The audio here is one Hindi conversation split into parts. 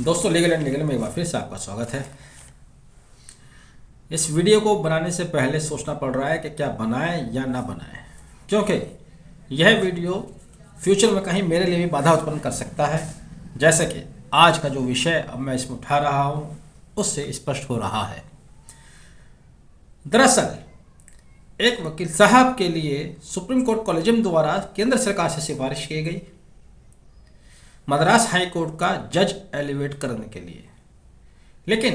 दोस्तों लीगल एंड लीगल में एक बार फिर से आपका स्वागत है। इस वीडियो को बनाने से पहले सोचना पड़ रहा है कि क्या बनाएं या ना बनाएं, क्योंकि यह वीडियो फ्यूचर में कहीं मेरे लिए भी बाधा उत्पन्न कर सकता है, जैसे कि आज का जो विषय अब मैं इसमें उठा रहा हूँ उससे स्पष्ट हो रहा है। दरअसल एक वकील साहब के लिए सुप्रीम कोर्ट कॉलेजियम द्वारा केंद्र सरकार से सिफारिश की गई मद्रास हाई कोर्ट का जज एलिवेट करने के लिए, लेकिन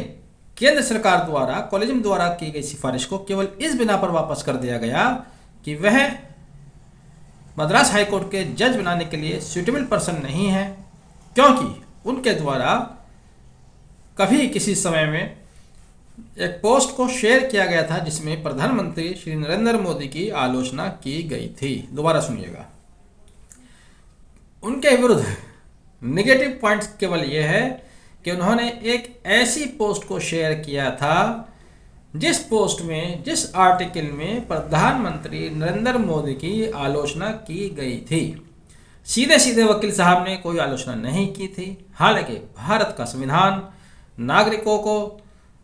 केंद्र सरकार द्वारा कॉलेजियम द्वारा की गई सिफारिश को केवल इस बिना पर वापस कर दिया गया कि वह मद्रास हाई कोर्ट के जज बनाने के लिए सूटेबल पर्सन नहीं है, क्योंकि उनके द्वारा कभी किसी समय में एक पोस्ट को शेयर किया गया था जिसमें प्रधानमंत्री श्री नरेंद्र मोदी की आलोचना की गई थी। दोबारा सुनिएगा, उनके विरुद्ध नेगेटिव पॉइंट केवल यह है कि उन्होंने एक ऐसी पोस्ट को शेयर किया था जिस पोस्ट में, जिस आर्टिकल में प्रधानमंत्री नरेंद्र मोदी की आलोचना की गई थी। सीधे सीधे वकील साहब ने कोई आलोचना नहीं की थी। हालांकि भारत का संविधान नागरिकों को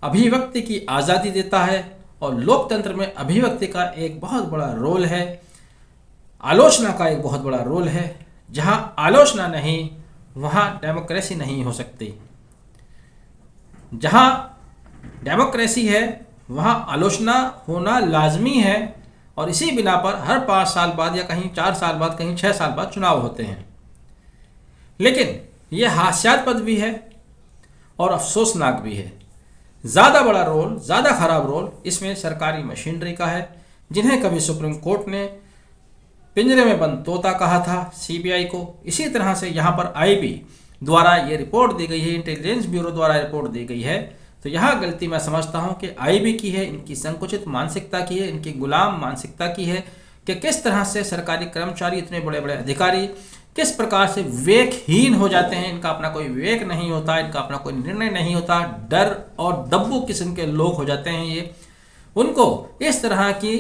अभिव्यक्ति की आज़ादी देता है और लोकतंत्र में अभिव्यक्ति का एक बहुत बड़ा रोल है, आलोचना का एक बहुत बड़ा रोल है। जहां आलोचना नहीं वहां डेमोक्रेसी नहीं हो सकती। जहां डेमोक्रेसी है वहां आलोचना होना लाजमी है, और इसी बिना पर हर 5 साल बाद या कहीं 4 साल बाद, कहीं 6 साल बाद चुनाव होते हैं। लेकिन यह हास्यास्पद भी है और अफसोसनाक भी है। ज़्यादा बड़ा रोल, ज़्यादा खराब रोल इसमें सरकारी मशीनरी का है, जिन्हें कभी सुप्रीम कोर्ट ने पिंजरे में बंद तोता कहा था सीबीआई को। इसी तरह से यहाँ पर आईबी द्वारा ये रिपोर्ट दी गई है, इंटेलिजेंस ब्यूरो द्वारा रिपोर्ट दी गई है। तो यहाँ गलती मैं समझता हूँ कि आईबी की है, इनकी संकुचित मानसिकता की है, इनकी गुलाम मानसिकता की है कि किस तरह से सरकारी कर्मचारी, इतने बड़े बड़े अधिकारी किस प्रकार से विवेकहीन हो जाते हैं। इनका अपना कोई विवेक नहीं होता, इनका अपना कोई निर्णय नहीं होता, डर और दब्बू किस्म के लोग हो जाते हैं ये। उनको इस तरह की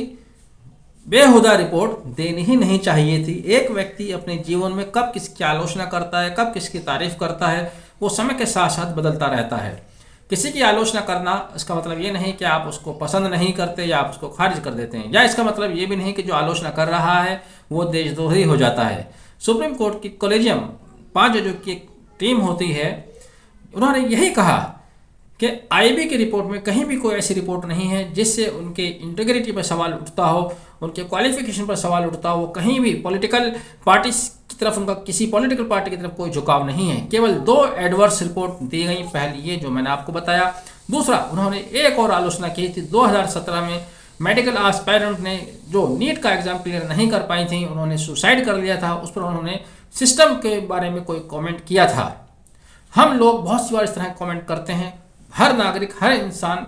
बेहुदा रिपोर्ट देनी ही नहीं चाहिए थी। एक व्यक्ति अपने जीवन में कब किसकी आलोचना करता है, कब किसकी तारीफ करता है, वो समय के साथ साथ बदलता रहता है। किसी की आलोचना करना इसका मतलब ये नहीं कि आप उसको पसंद नहीं करते या आप उसको खारिज कर देते हैं, या इसका मतलब ये भी नहीं कि जो आलोचना कर रहा है वो देशद्रोही हो जाता है। सुप्रीम कोर्ट की कॉलेजियम 5 जजों की एक टीम होती है, उन्होंने यही कहा कि आईबी की रिपोर्ट में कहीं भी कोई ऐसी रिपोर्ट नहीं है जिससे उनके इंटीग्रिटी पर सवाल उठता हो, उनके क्वालिफिकेशन पर सवाल उठता हो। कहीं भी पॉलिटिकल पार्टी की तरफ, उनका किसी पॉलिटिकल पार्टी की तरफ कोई झुकाव नहीं है। केवल 2 एडवर्स रिपोर्ट दी गई। पहली ये जो मैंने आपको बताया, दूसरा उन्होंने एक और आलोचना की थी 2017 में मेडिकल एस्पायरेंट ने जो नीट का एग्जाम क्लियर नहीं कर पाई थी, उन्होंने सुसाइड कर लिया था। उस पर उन्होंने सिस्टम के बारे में कोई कॉमेंट किया था। हम लोग बहुत सी बार इस तरह कॉमेंट करते हैं। हर नागरिक, हर इंसान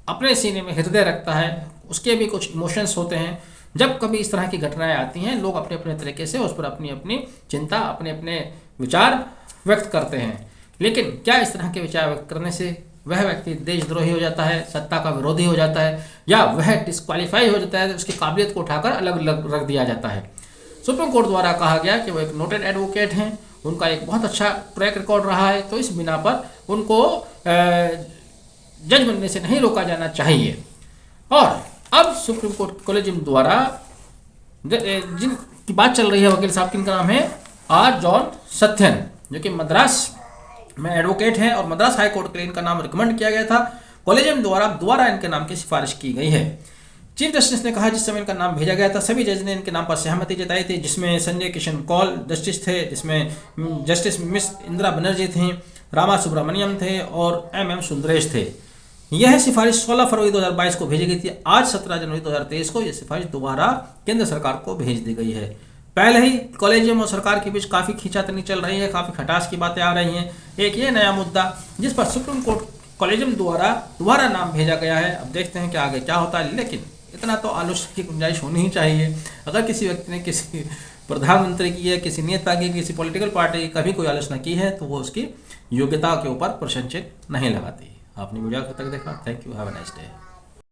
अपने सीने में हृदय रखता है, उसके भी कुछ इमोशंस होते हैं। जब कभी इस तरह की घटनाएं आती हैं, लोग अपने अपने तरीके से उस पर अपनी अपनी चिंता, अपने अपने विचार व्यक्त करते हैं। लेकिन क्या इस तरह के विचार व्यक्त करने से वह व्यक्ति देशद्रोही हो जाता है, सत्ता का विरोधी हो जाता है, या वह डिस्क्वालीफाई हो जाता है, उसकी काबिलियत को उठाकर अलग अलग रख दिया जाता है? सुप्रीम कोर्ट द्वारा कहा गया कि वो एक नोटेड एडवोकेट हैं, उनका एक बहुत अच्छा ट्रैक रिकॉर्ड रहा है, तो इस बिना पर उनको जज बनने से नहीं रोका जाना चाहिए। और अब सुप्रीम कोर्ट कॉलेजियम द्वारा जिनकी बात चल रही है, वकील साहब, किनका नाम है? आर जॉन सथ्यन, जो कि मद्रास में एडवोकेट हैं और मद्रास हाई कोर्ट के लिए इनका नाम रिकमेंड किया गया था। कॉलेजियम द्वारा इनके नाम की सिफारिश की गई है। चीफ जस्टिस ने कहा जिस समय इनका नाम भेजा गया था, सभी जज ने इनके नाम पर सहमति जताई थी, जिसमें संजय किशन कौल जस्टिस थे, जिसमें जस्टिस मिस इंदिरा बनर्जी थी, रामा सुब्रमण्यम थे और MM सुंदरेश थे। यह सिफारिश 16 फरवरी 2022 को भेजी गई थी। आज 17 जनवरी 2023 को यह सिफारिश दोबारा केंद्र सरकार को भेज दी गई है। पहले ही कॉलेजियम और सरकार के बीच काफ़ी खींचातानी चल रही है, काफ़ी खटास की बातें आ रही हैं। एक ये नया मुद्दा जिस पर सुप्रीम कोर्ट कॉलेजियम दोबारा नाम भेजा गया है। अब देखते हैं कि आगे क्या होता है, लेकिन इतना तो आलोचना की गुंजाइश होनी ही चाहिए। अगर किसी व्यक्ति ने किसी प्रधानमंत्री की या किसी नेता की, किसी पॉलिटिकल पार्टी की कभी कोई आलोचना की है, तो वो उसकी योग्यता के ऊपर प्रश्न चिन्ह नहीं लगाती। आपने वीडियो तक देखा, thank you, have a nice day.